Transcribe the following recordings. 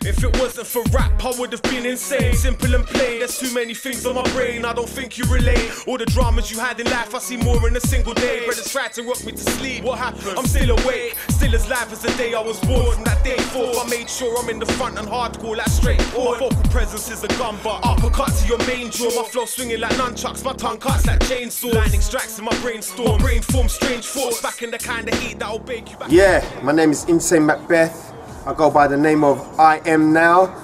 If it wasn't for rap, I would have been insane. Simple and plain, there's too many things on my brain. I don't think you relate. All the dramas you had in life, I see more in a single day. Brothers tried to rock me to sleep. What happened? I'm still awake, still as live as the day I was born. From that day forth, I made sure I'm in the front and hardcore, like straightforward. My vocal presence is a gun, but uppercut to your main jaw. My flow swinging like nunchucks, my tongue cuts like chainsaws. Lightning strikes in my brainstorm. My brain forms strange thoughts, back in the kind of heat that'll bake you back. Yeah, my name is Insane Macbeth. I go by the name of I Am Now.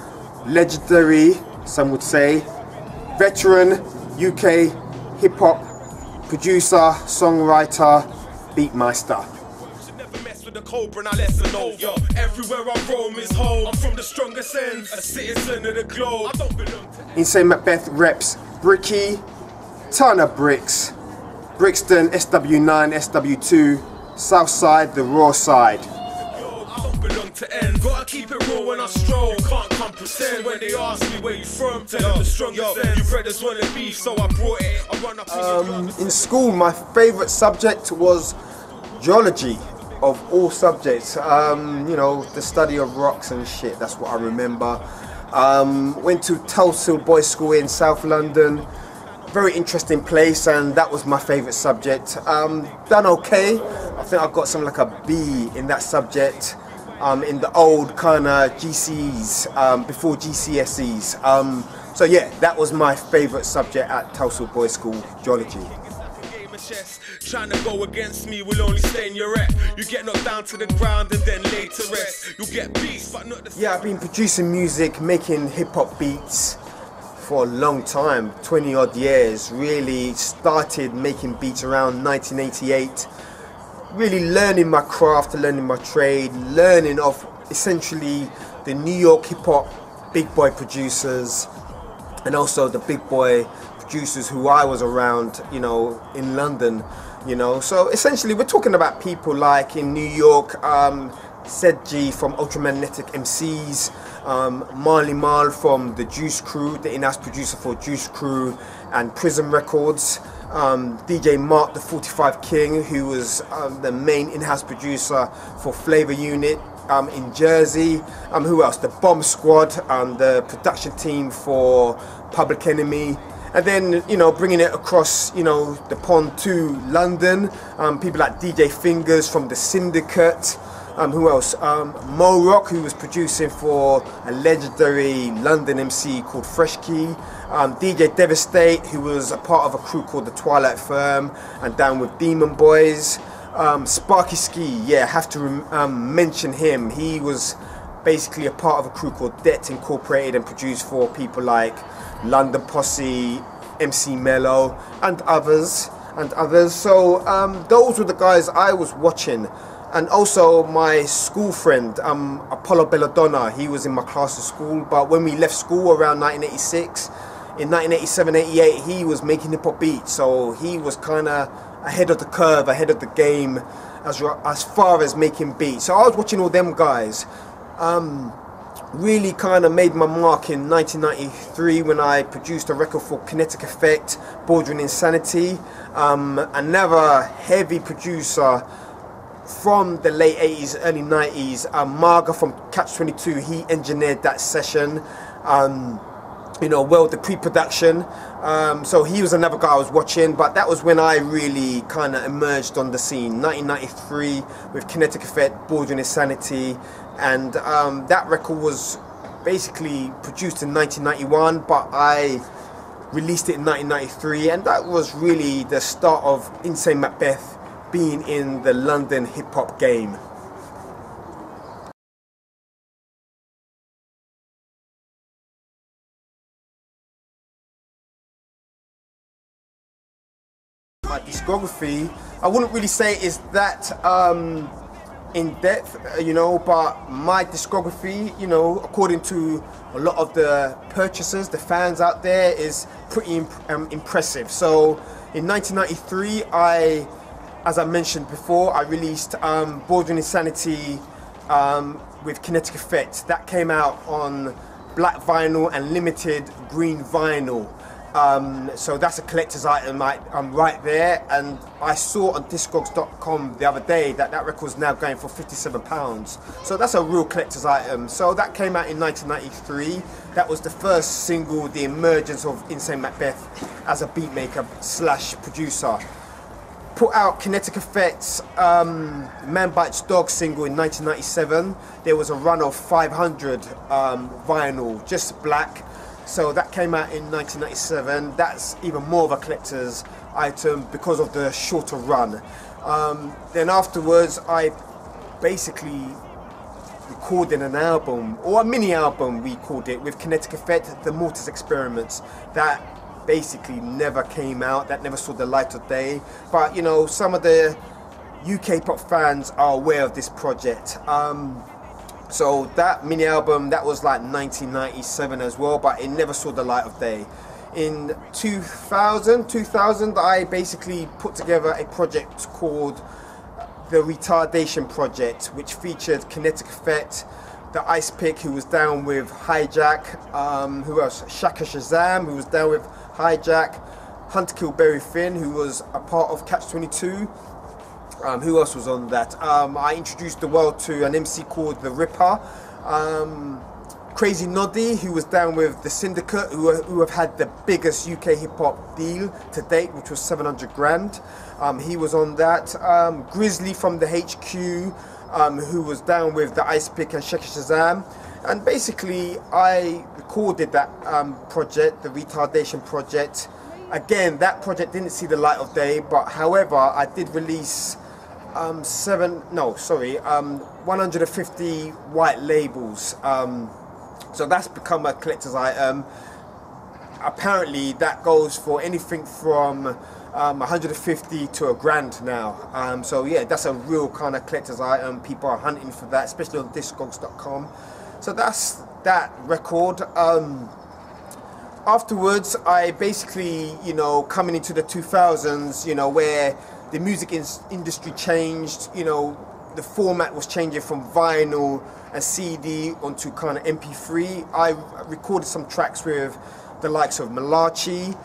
Legendary, some would say. Veteran, UK hip-hop producer, songwriter, beatmeister. The cobra, now let's know. Yo, everywhere I roam is home. I'm from the strongest ends, a citizen of the globe. I don't belong to Insane Macbeth reps Bricky, ton of bricks, Brixton SW9, SW2, South Side, the raw side. I don't belong to end. Gotta keep it raw when I stroll. You can't come pretend when they ask me where you from. Tell them the strongest ends. You brothers wanna beef, so I brought it. I run up in school, my favourite subject was geology. Of all subjects, you know, the study of rocks and shit, that's what I remember. Went to Tulsa Boys School in South London, very interesting place, and that was my favourite subject. Done okay, I think I got something like a B in that subject, in the old kind of GCEs, before GCSEs. So yeah, that was my favourite subject at Tulsa Boys School, geology. Trying to go against me will only stay in your rep. You get knocked down to the ground and then laid to rest. You'll get beats, but not the same. Yeah, I've been producing music, making hip-hop beats for a long time, 20 odd years. Really started making beats around 1988. Really learning my craft, learning my trade, learning of essentially the New York hip-hop big boy producers and also the big boy producers who I was around, you know, in London, you know. So essentially we're talking about people like in New York, Sedji from Ultramagnetic MCs, Marley Marl from the Juice Crew, the in-house producer for Juice Crew and Prism Records, DJ Mark the 45 King, who was the main in-house producer for Flavor Unit in Jersey. Who else? The Bomb Squad, the production team for Public Enemy. And then, you know, bringing it across, you know, the pond to London. People like DJ Fingers from the Sindecut. Who else? Mo Rock, who was producing for a legendary London MC called Fresh Key. DJ Devastate, who was a part of a crew called the Twilight Firm and down with Demon Boys. Sparky Ski, yeah, have to mention him. He was basically a part of a crew called Det Incorporated and produced for people like London Posse, MC Mello, and others. So those were the guys I was watching. And also my school friend, Apollo Belladonna, he was in my class at school, but when we left school around 1986, in 1987-88, he was making hip-hop beats, so he was kind of ahead of the curve, ahead of the game, as far as making beats. So I was watching all them guys. Really kind of made my mark in 1993 when I produced a record for Kinetic Effect, Bordering Insanity. Another heavy producer from the late 80s, early 90s, Marga from Catch 22, he engineered that session. You know, well, the pre-production. So he was another guy I was watching, but that was when I really kind of emerged on the scene. 1993 with Kinetic Effect, Bordering Insanity, and that record was basically produced in 1991, but I released it in 1993, and that was really the start of Insane Macbeth being in the London hip-hop game. My discography, I wouldn't really say is that in depth, you know, but my discography, you know, according to a lot of the purchasers, the fans out there, is pretty impressive. So in 1993, as I mentioned before, I released Bordering Insanity with Kinetic Effect. That came out on black vinyl and limited green vinyl. So that's a collector's item right there, and I saw on discogs.com the other day that that record's now going for £57. So that's a real collector's item. So that came out in 1993. That was the first single, the emergence of Insane Macbeth as a beatmaker / producer. Put out Kinetic Effect's Man Bites Dog single in 1997. There was a run of 500 vinyl, just black. So that came out in 1997. That's even more of a collector's item because of the shorter run. Then afterwards, I basically recorded an album, or a mini album we called it, with Kinetic Effect, The Mortis Experiments. That basically never came out, that never saw the light of day. But you know, some of the UK pop fans are aware of this project. So that mini album, that was like 1997 as well, but it never saw the light of day. In 2000, I basically put together a project called the Retardation Project, which featured Kinetic Effect, the Icepick, who was down with Hijack, who else? Shaka Shazam, who was down with Hijack, Huntkillbury Finn, who was a part of Catch 22. Who else was on that? I introduced the world to an MC called The Ripper. Crazy Noddy, who was down with the Sindecut, who have had the biggest UK hip hop deal to date, which was 700 grand. He was on that. Grizzly from the HQ, who was down with the Icepick and Shaka Shazam. And basically, I recorded that project, the Retardation Project. Again, that project didn't see the light of day, but however, I did release 150 white labels. So that's become a collector's item. Apparently, that goes for anything from 150 to £1,000 now. So yeah, that's a real kind of collector's item. People are hunting for that, especially on discogs.com. So that's that record. Afterwards, I basically, you know, coming into the 2000s, you know, where the music industry changed, you know, the format was changing from vinyl and CD onto kind of MP3. I recorded some tracks with the likes of Malarchi,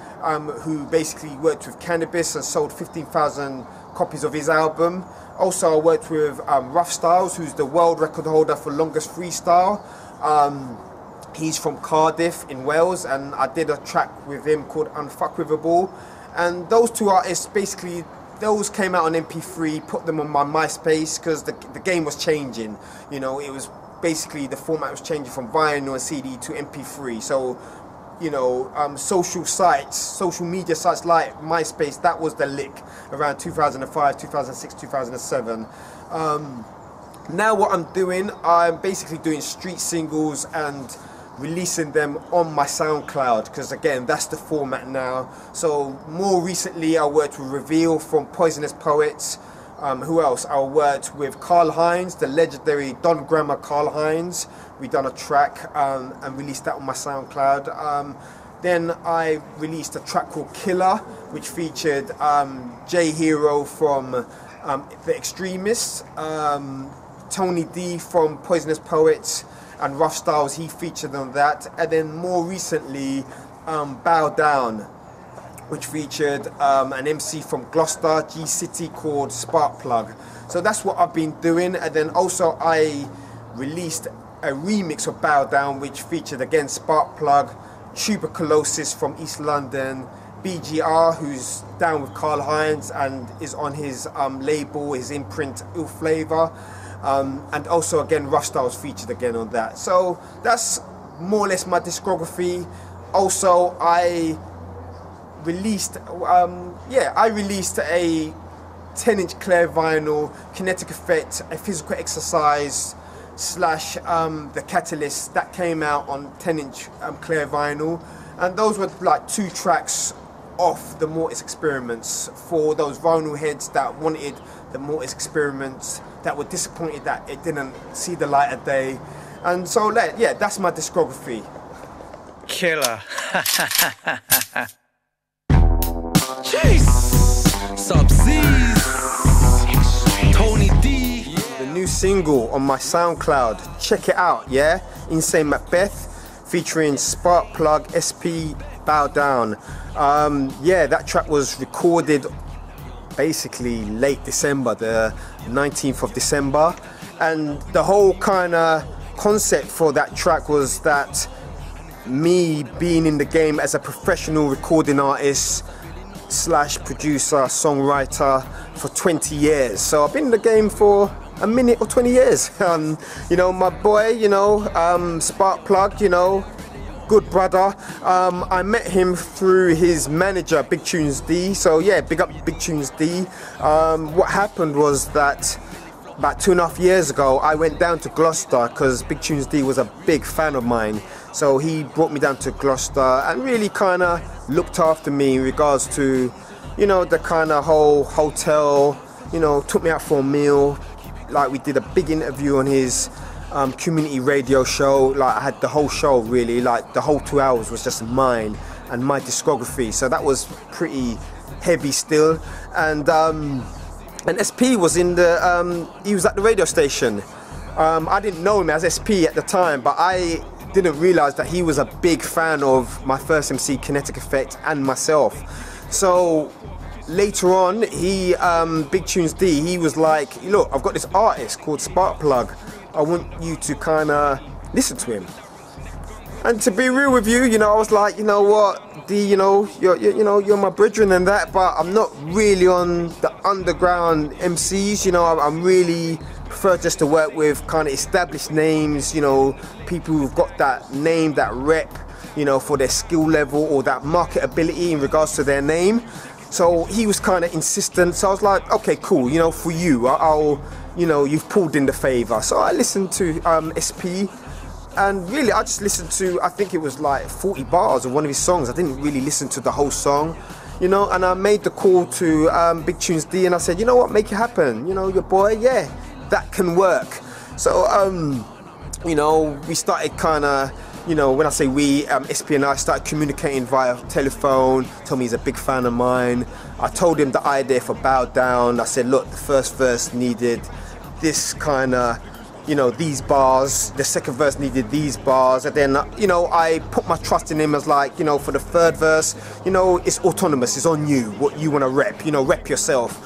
who basically worked with Cannabis and sold 15,000 copies of his album. Also, I worked with Ruffstylz, who's the world record holder for longest freestyle. He's from Cardiff in Wales, and I did a track with him called Unfuckwithable. And those two artists, basically, those came out on MP3, put them on my MySpace, because the game was changing. You know, it was basically, the format was changing from vinyl and CD to MP3. So, you know, social media sites like MySpace, that was the lick around 2005, 2006, 2007. Now what I'm doing, I'm basically doing street singles and releasing them on my SoundCloud, because again, that's the format now. So more recently, I worked with Reveal from Poisonous Poets. Who else? I worked with Karl Hinds, the legendary Don Grammar Karl Hinds. We done a track and released that on my SoundCloud. Then I released a track called Killer, which featured J Hero from The Extremists, Tony D from Poisonous Poets, and Ruffstylz, he featured on that. And then more recently, Bow Down, which featured an MC from Gloucester, G-City, called Sparkplug. So that's what I've been doing. And then also I released a remix of Bow Down, which featured again Sparkplug, Tuberculosis from East London, BGR, who's down with Karl Hinds and is on his label, his imprint, Ill Flavor. And also again Ruffstylz featured again on that. So that's more or less my discography. Also, I released a 10-inch clear vinyl, Kinetic Effect, a physical exercise / the Catalyst, that came out on 10-inch clear vinyl. And those were like 2 tracks off the Mortis Experiments for those vinyl heads that wanted the Mortis Experiments, that were disappointed that it didn't see the light of day. And so yeah, that's my discography. Killer. Jeez. Sub-Z's. Tony D. The new single on my SoundCloud, check it out, yeah? Insane Macbeth, featuring Sparkplug, SP Bow Down. Yeah, that track was recorded basically late December, the 19th of December, and the whole kind of concept for that track was that me being in the game as a professional recording artist slash producer, songwriter for 20 years. So I've been in the game for a minute or 20 years. You know, my boy, you know, Sparkplug, you know, good brother. I met him through his manager, Big Tunes D. So yeah, big up Big Tunes D. What happened was that about 2.5 years ago, I went down to Gloucester because Big Tunes D was a big fan of mine. So he brought me down to Gloucester and really kind of looked after me in regards to, you know, the kind of whole hotel, you know, took me out for a meal. Like, we did a big interview on his community radio show. Like, I had the whole show really, like the whole 2 hours was just mine and my discography. So that was pretty heavy still. And SP was in the, he was at the radio station. I didn't know him as SP at the time, but I didn't realize that he was a big fan of my first MC, Kinetic Effect, and myself. So later on, he, Big Tunes D, he was like, look, I've got this artist called Sparkplug. I want you to kind of listen to him. And to be real with you, you know, I was like, you know what, D, you know, you're my brethren and that, but I'm not really on the underground MCs. You know, I'm really prefer just to work with kind of established names, you know, people who've got that name, that rep, you know, for their skill level or that marketability in regards to their name. So he was kind of insistent. So I was like, okay, cool, you know, for you, I'll, you know, you've pulled in the favor. So I listened to SP. And really, I just listened to, I think it was like 40 bars of one of his songs. I didn't really listen to the whole song, you know, and I made the call to Big Tunes D and I said, you know what, make it happen. You know, your boy, yeah, that can work. So, you know, we started kind of, you know, when I say we, SP and I started communicating via telephone. Told me he's a big fan of mine. I told him the idea for Bow Down. I said, look, the first verse needed this kind of, you know, these bars, the second verse needed these bars, and then, you know, I put my trust in him as like, you know, for the third verse, you know, it's autonomous, it's on you, what you want to rep, you know, rep yourself.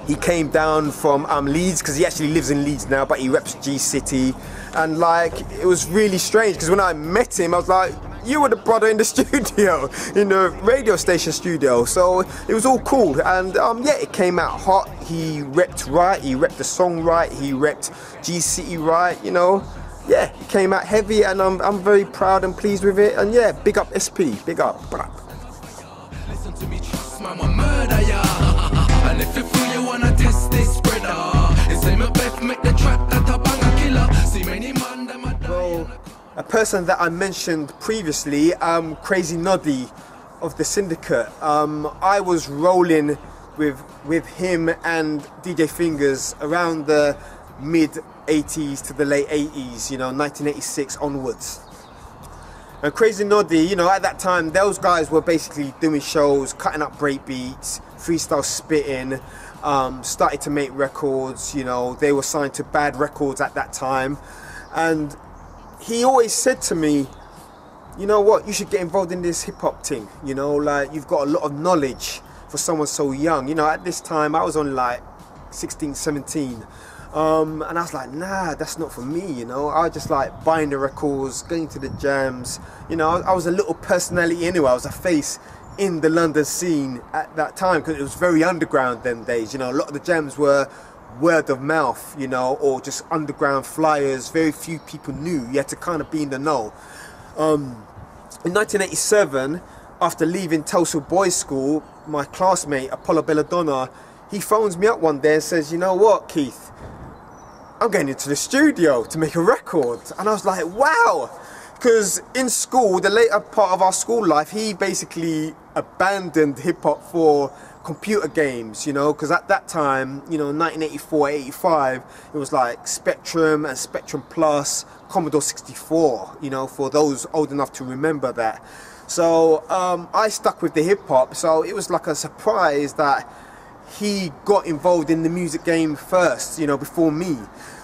He came down from Leeds, because he actually lives in Leeds now, but he reps G-City, and like, it was really strange, because when I met him, I was like, you were the brother in the studio, in the radio station studio. So it was all cool, and yeah, it came out hot. He repped right, he repped the song right, he repped G-City right, you know. Yeah, it came out heavy, and I'm very proud and pleased with it. And yeah, big up SP, big up. Listen to me, trust man, I murder ya. And if you feel you wanna test this spreader, Insane Macbeth make the track that a banger killer. See many man them a die. A person that I mentioned previously, Crazy Noddy of the Sindecut. I was rolling with him and DJ Fingers around the mid-80s to the late 80s, you know, 1986 onwards. And Crazy Noddy, you know, at that time, those guys were basically doing shows, cutting up breakbeats, freestyle spitting, started to make records, you know, they were signed to Bad Records at that time. And he always said to me, you know what, you should get involved in this hip-hop thing, you know, like, you've got a lot of knowledge for someone so young. You know, at this time, I was only like 16, 17, and I was like, nah, that's not for me, you know. I was just like buying the records, going to the jams, you know. I was a little personality anyway. I was a face in the London scene at that time, because it was very underground them days, you know. A lot of the jams were word of mouth, you know, or just underground flyers. Very few people knew. You had to kind of be in the know. In 1987, after leaving Tulsa Boys School, my classmate Apollo Belladonna, he phones me up one day and says, you know what, Keith, I'm going into the studio to make a record. And I was like, wow, because in school, the later part of our school life, he basically abandoned hip-hop for computer games, you know, because at that time, you know, 1984, 85, it was like Spectrum and Spectrum Plus, Commodore 64, you know, for those old enough to remember that. So I stuck with the hip-hop, so it was like a surprise that he got involved in the music game first, you know, before me.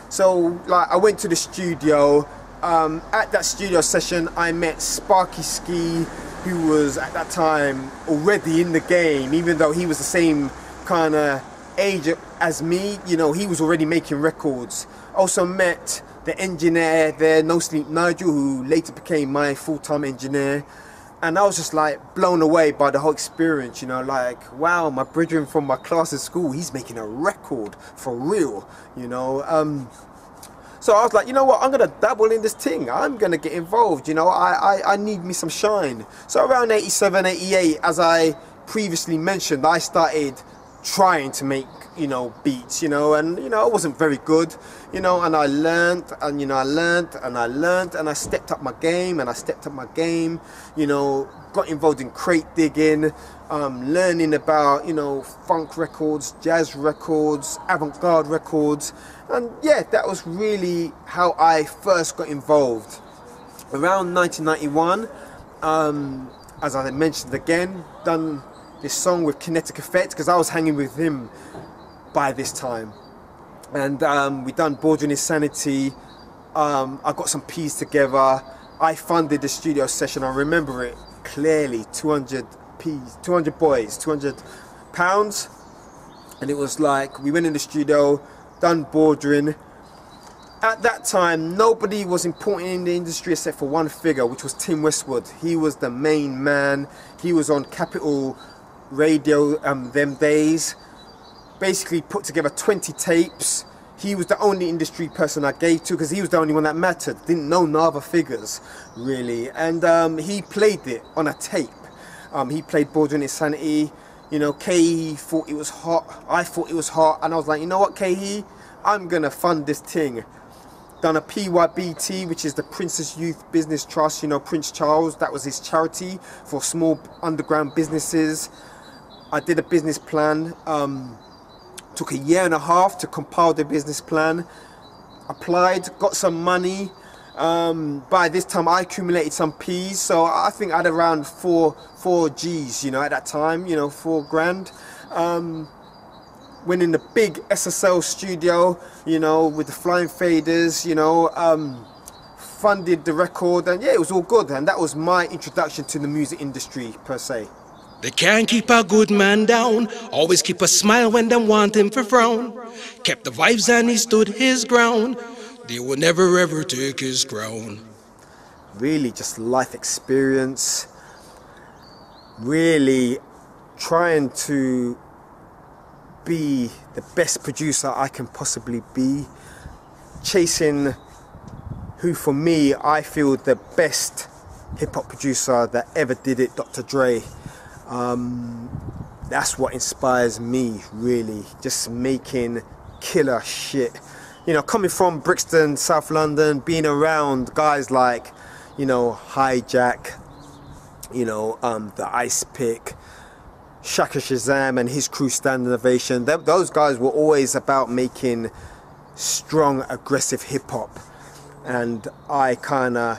So like, I went to the studio, at that studio session, I met Sparky Ski, who was at that time already in the game, even though he was the same kind of age as me. You know, he was already making records. Also met the engineer there, No Sleep Nigel, who later became my full-time engineer. And I was just like blown away by the whole experience, you know, like, wow, my brethren from my class at school, he's making a record for real, you know. So I was like, you know what, I'm gonna dabble in this thing. I'm gonna get involved, you know, I need me some shine. So around 87, 88, as I previously mentioned, I started trying to make, you know, beats, you know, and, you know, I wasn't very good, you know, and I learned, and, you know, I learned, and I stepped up my game, you know, got involved in crate digging, learning about, you know, funk records, jazz records, avant-garde records, and yeah, that was really how I first got involved. Around 1991, as I mentioned again, done this song with Kinetic Effect, because I was hanging with him by this time, and we done Bordering Insanity. I got some P's together. I funded the studio session. I remember it clearly. 200 P's, 200 boys, 200 pounds, and it was like we went in the studio, done Bordering. At that time, nobody was important in the industry except for one figure, which was Tim Westwood. He was the main man. He was on Capital Radio them days. Basically put together 20 tapes. He was the only industry person I gave to, because he was the only one that mattered. Didn't know no other figures really, and he played it on a tape. He played Bordering Insanity. You know, KE thought it was hot, I thought it was hot, and I was like, you know what, KE, I'm gonna fund this thing. Done a PYBT, which is the Princess Youth Business Trust, you know, Prince Charles, that was his charity for small underground businesses. I did a business plan. Took 1.5 years to compile the business plan. Applied, got some money. By this time I accumulated some P's, so I think I had around 4 G's, you know, at that time, you know, 4 grand. Went in the big SSL studio, you know, with the flying faders, you know, funded the record, and yeah, it was all good, and that was my introduction to the music industry per se. They can't keep a good man down, always keep a smile when they want him to frown. Kept the vibes and he stood his ground, they will never ever take his crown. Really just life experience, really trying to be the best producer I can possibly be, chasing who for me I feel the best hip-hop producer that ever did it, Dr. Dre. That's what inspires me, really, just making killer shit. You know, coming from Brixton, South London, being around guys like, you know, Hijack, you know, the Icepick, Shaka Shazam and his crew Standard Ovation, those guys were always about making strong, aggressive hip-hop, and I kind of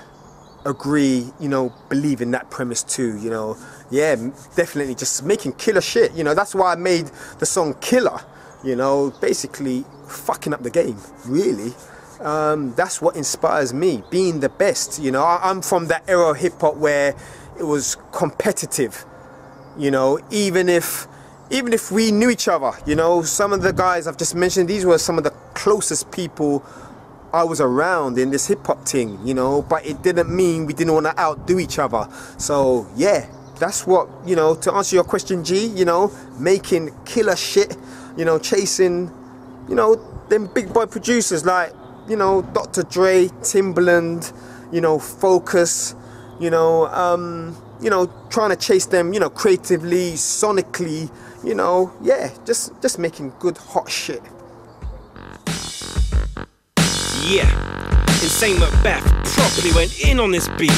agree, you know, believe in that premise too, you know. Yeah, definitely just making killer shit, you know. That's why I made the song Killer, you know, basically fucking up the game, really. That's what inspires me, being the best, you know. I'm from that era of hip-hop where it was competitive, you know, even if we knew each other, you know. Some of the guys I've just mentioned, these were some of the closest people I was around in this hip-hop thing, you know, but it didn't mean we didn't want to outdo each other. So yeah, that's what, you know, to answer your question, G, you know, making killer shit, you know, chasing, you know, them big boy producers like, you know, Dr. Dre, Timbaland, you know, Focus, you know, trying to chase them, you know, creatively, sonically, you know, yeah, just making good hot shit. Yeah, Insane Macbeth properly went in on this beat.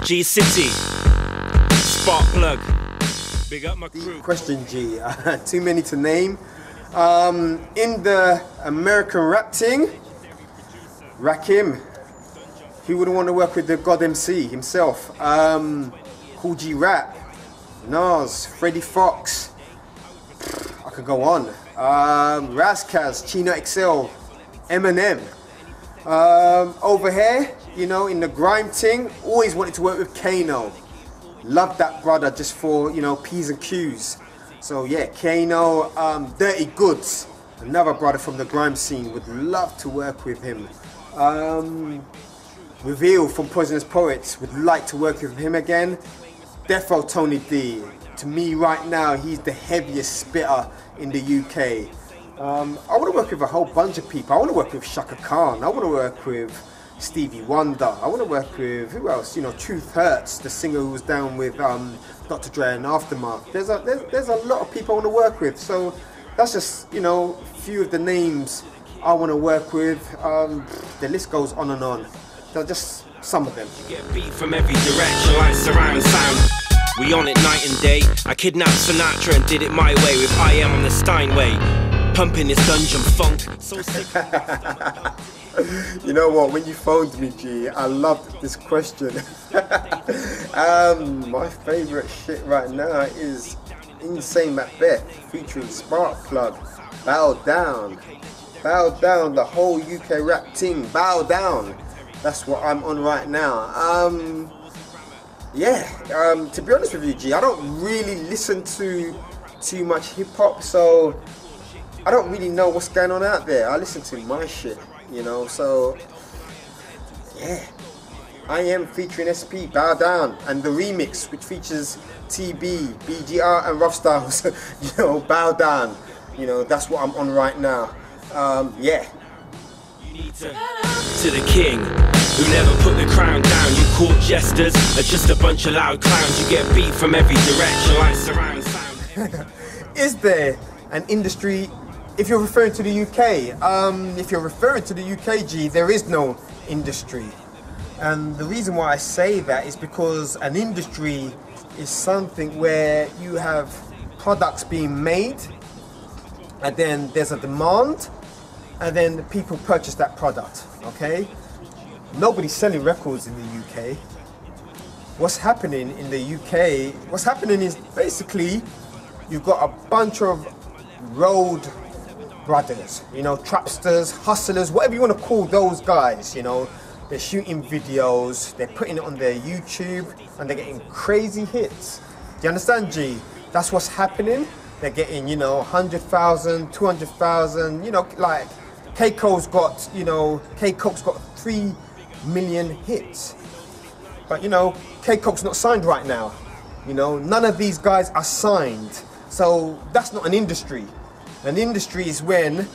G City, Sparkplug, big up my crew. Question, G, too many to name. In the American rap thing, Rakim, who wouldn't want to work with the God MC himself? Cool G Rap, Nas, Freddie Fox, I could go on. Razzcaz, Chino XL, Eminem. Over here, you know, in the grime thing, always wanted to work with Kano. Love that brother just for, you know, P's and Q's. So yeah, Kano, Dirty Goods, another brother from the grime scene, would love to work with him. Reveal from Poisonous Poets, would like to work with him again. Death Row Tony D, to me right now, he's the heaviest spitter in the UK. I want to work with a whole bunch of people. I want to work with Shaka Khan. I want to work with Stevie Wonder. I want to work with, who else? You know, Truth Hurts, the singer who was down with Dr. Dre and Aftermath. There's a lot of people I want to work with. So that's just, you know, a few of the names I want to work with. The list goes on and on. They're just some of them. You get beat from every direction like surround sound. We on it night and day. I kidnapped Sinatra and did it my way with I Am on the Steinway. Pumping this dungeon funk. So sick. You know what, when you phoned me, G, I loved this question. My favourite shit right now is Insane Macbeth featuring Sparkplug. Bow Down. Bow Down, the whole UK rap team. Bow Down. That's what I'm on right now. To be honest with you, G, I don't really listen to too much hip hop, so I don't really know what's going on out there. I listen to my shit, you know, so yeah. I Am featuring SP, Bow Down, and the remix which features TB, BGR and Ruffstylz, you know, Bow Down. You know, that's what I'm on right now. Yeah. To the king, who never put the crown down. You court jesters are just a bunch of loud clowns. You get beat from every direction like surround sound. Is there an industry, if you're referring to the UK, if you're referring to the UK, G, there is no industry. And the reason why I say that is because an industry is something where you have products being made, and then there's a demand, and then people purchase that product, okay? Nobody's selling records in the UK. What's happening in the UK, what's happening is basically you've got a bunch of road brothers, you know, trapsters, hustlers, whatever you want to call those guys, you know. They're shooting videos, they're putting it on their YouTube, and they're getting crazy hits. Do you understand, G? That's what's happening. They're getting, you know, 100,000, 200,000, you know, like K-Co's got, you know, K-Co's got 3 million hits. But, you know, K-Co's not signed right now. You know, none of these guys are signed. So that's not an industry. An industry is when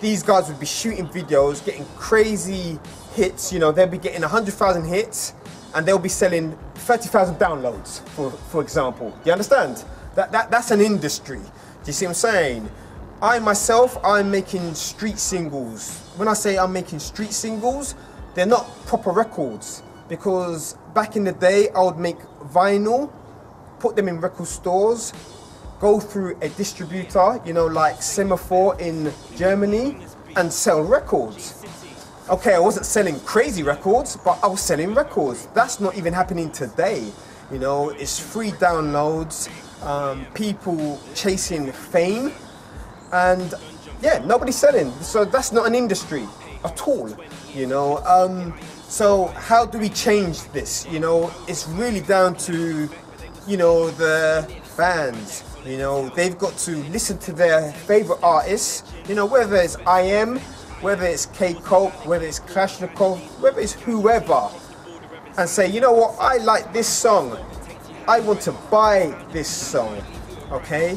these guys would be shooting videos, getting crazy hits, you know, they'll be getting 100,000 hits and they'll be selling 30,000 downloads, for example. Do you understand? That's an industry. Do you see what I'm saying? I myself, I'm making street singles. When I say I'm making street singles, they're not proper records, because back in the day I would make vinyl, put them in record stores, go through a distributor, you know, like Semaphore in Germany, and sell records. Okay, I wasn't selling crazy records, but I was selling records. That's not even happening today. You know, it's free downloads, people chasing fame, and yeah, nobody's selling. So that's not an industry at all, you know. So how do we change this? You know, it's really down to, you know, the fans. You know, they've got to listen to their favorite artists, you know, whether it's IM, whether it's K-Coke, whether it's Kalashnikov, whether it's whoever, and say, you know what, I like this song, I want to buy this song, okay?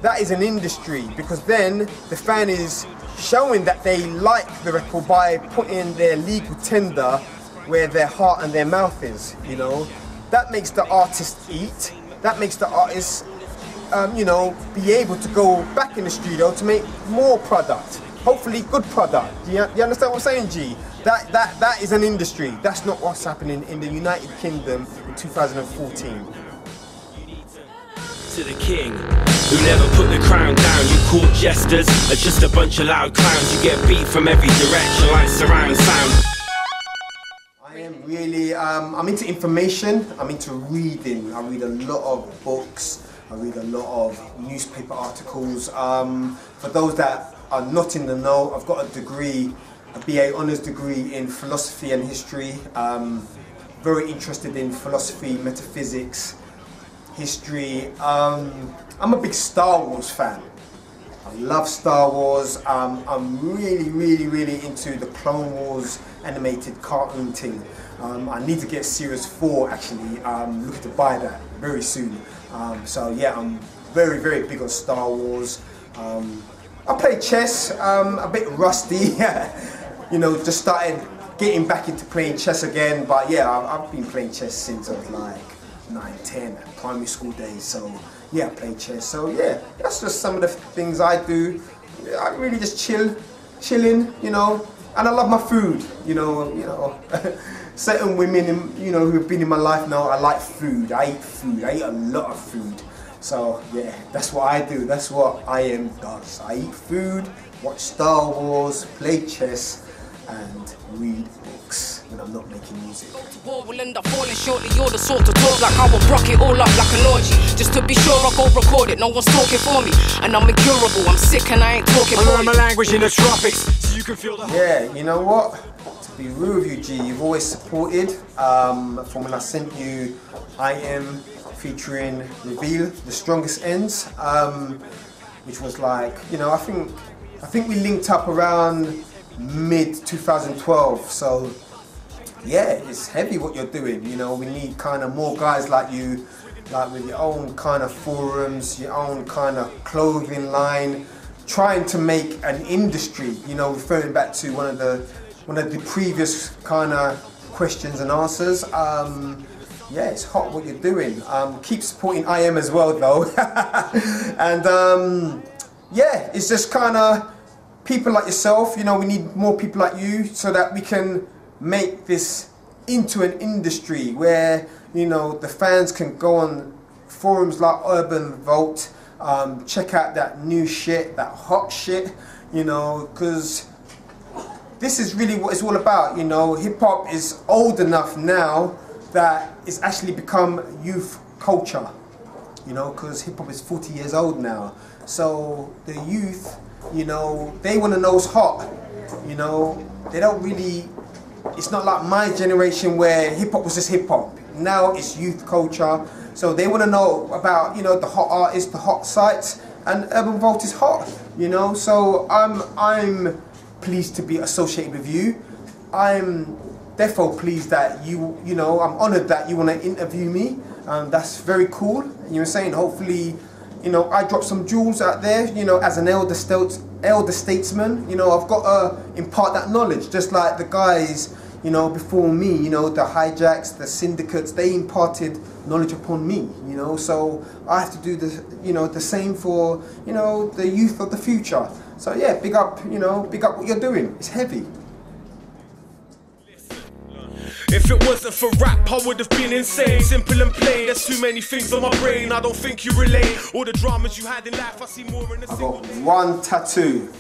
That is an industry, because then the fan is showing that they like the record by putting their legal tender where their heart and their mouth is, you know? That makes the artist eat, that makes the artist, you know, be able to go back in the studio to make more product. Hopefully good product. You understand what I'm saying, G? That is an industry. That's not what's happening in the United Kingdom in 2014. To the king, who never put the crown down. You court jesters are just a bunch of loud clowns. You get beat from every direction like surround sound. I am really, I'm into information, I'm into reading. I read a lot of books, I read a lot of newspaper articles. For those that are not in the know, I've got a degree a BA honours degree in philosophy and history. Very interested in philosophy, metaphysics, history. I'm a big Star Wars fan. I love Star Wars. I'm really into the Clone Wars animated cartoon thing. I need to get Series 4 actually. Looking to buy that very soon. So yeah, I'm very big on Star Wars. I play chess, a bit rusty. You know, just started getting back into playing chess again. But yeah, I've been playing chess since I was like 9, 10, primary school days. So yeah, I play chess. So yeah, that's just some of the things I do. I really just chilling, you know. And I love my food, you know. Certain women, you know, who've been in my life now, I like food. I eat food. I eat a lot of food. So yeah, that's what I do. That's what IM does. I eat food, watch Star Wars, play chess, and read books when I'm not making music. Will end up falling shortly. You're the sort to talk like I will rock it all up like an orgy. Just to be sure I go record it. No one's talking for me, and I'm incurable. I'm sick and I ain't talking. I learn my language in the tropics, so you can feel the. Yeah, you know what? To be real with you, G, you've always supported. From when I sent you IM featuring Reveal, The Strongest Ends, which was like, you know, I think we linked up around mid 2012. So yeah, it's heavy what you're doing. You know, we need kind of more guys like you, like with your own kind of forums, your own kind of clothing line, trying to make an industry. You know, referring back to one of the previous kind of questions and answers. Yeah, it's hot what you're doing. Keep supporting IM as well though. And yeah, it's just kind of people like yourself, you know, we need more people like you so that we can make this into an industry where, you know, the fans can go on forums like Urban Vault, check out that new shit, that hot shit, you know, because this is really what it's all about, you know. Hip hop is old enough now that it's actually become youth culture, you know, because hip hop is 40 years old now. So the youth, you know, they want to know what's hot, you know. They don't really, it's not like my generation where hip hop was just hip hop. Now it's youth culture. So they want to know about, you know, the hot artists, the hot sites, and Urban Vault is hot, you know. So I'm pleased to be associated with you. I'm therefore pleased that you know, I'm honoured that you want to interview me. That's very cool. You were saying, hopefully, you know, I drop some jewels out there, you know, as an elder statesman. You know, I've got to impart that knowledge, just like the guys, you know, before me, you know, the Hijacks, the Sindecuts, they imparted knowledge upon me, you know, so I have to do the, you know, the same for, you know, the youth of the future. So yeah, big up, you know, big up what you're doing. It's heavy. If it wasn't for rap, I would have been insane. Simple and plain, there's too many things on my brain. I don't think you relate. All the dramas you had in life, I see more in a single day. I've got one tattoo.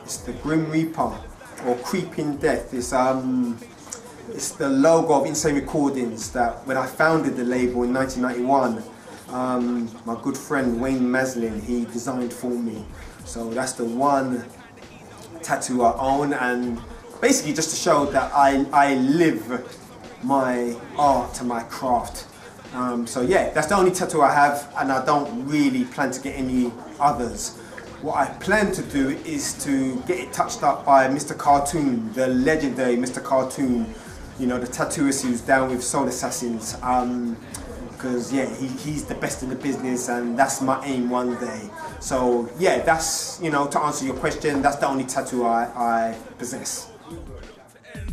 It's the Grim Reaper, or Creeping Death. It's the logo of Insane Recordings that when I founded the label in 1991, my good friend Wayne Maslin, he designed for me. So that's the one tattoo I own, and basically just to show that I live my art and my craft. So yeah, that's the only tattoo I have, and I don't really plan to get any others. What I plan to do is to get it touched up by Mr. Cartoon, the legendary Mr. Cartoon, you know, the tattooist who's down with Soul Assassins. Because yeah, he's the best in the business, and that's my aim one day. So yeah, that's, you know, to answer your question, that's the only tattoo I possess.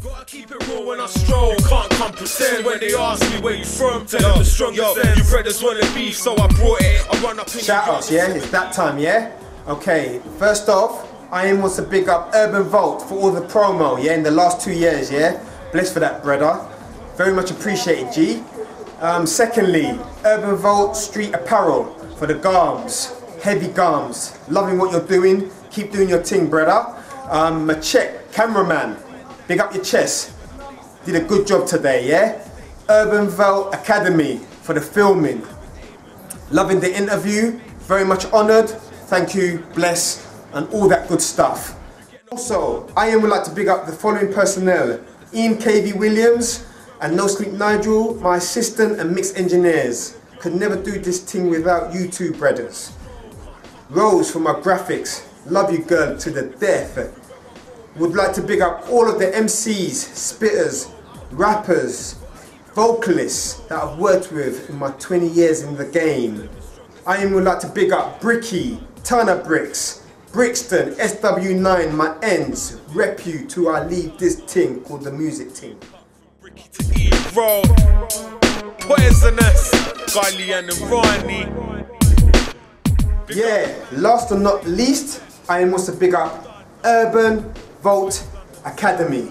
Gotta keep it raw when I stroll, can't come pretend. When they ask me where you from, tell them the strongest ends. You brothers wanna beef, so I brought it. I run up in shout outs, yeah? It's that time, yeah? Okay, first off, IM wants to big up Urban Vault for all the promo, yeah, in the last 2 years, yeah? Blessed for that, brother. Very much appreciated, G. Secondly, Urban Vault Street Apparel for the garms, heavy garms. Loving what you're doing, keep doing your thing, brother. Machek, cameraman. Big up your chest. Did a good job today, yeah? Urban Vault Academy for the filming. Loving the interview. Very much honoured. Thank you, bless, and all that good stuff. Also, I would like to big up the following personnel: Ian KV Williams and No Sleep Nigel, my assistant and mix engineers. Could never do this thing without you two brothers. Rose for my graphics, love you girl to the death. Would like to big up all of the MCs, spitters, rappers, vocalists that I've worked with in my 20 years in the game. I would like to big up Bricky, Turner Bricks, Brixton SW9, my ends. Rep you till I leave this thing called the music team. Bricky to E-Roll, Poisonous, Golly and Ronnie. Yeah, last but not least, I must have big up Urban Vault Academy.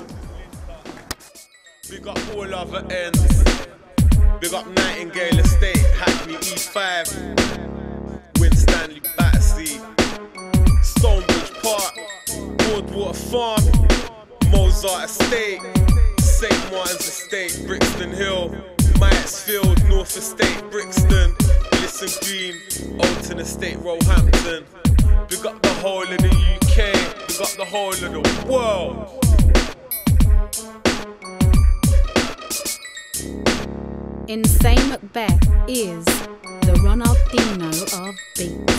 Big up all other ends. Big up Nightingale Estate, Hackney E5, Winstanley Battersea, Stonebridge Park, Broadwater Farm, Mozart Estate, St. Martin's Estate, Brixton Hill, Myattsfield, North Estate, Brixton, Lisson Green, Alton Estate, Roehampton. Big up the whole of the UK, big up the whole of the world. Insane Macbeth is the Ronaldinho of beats.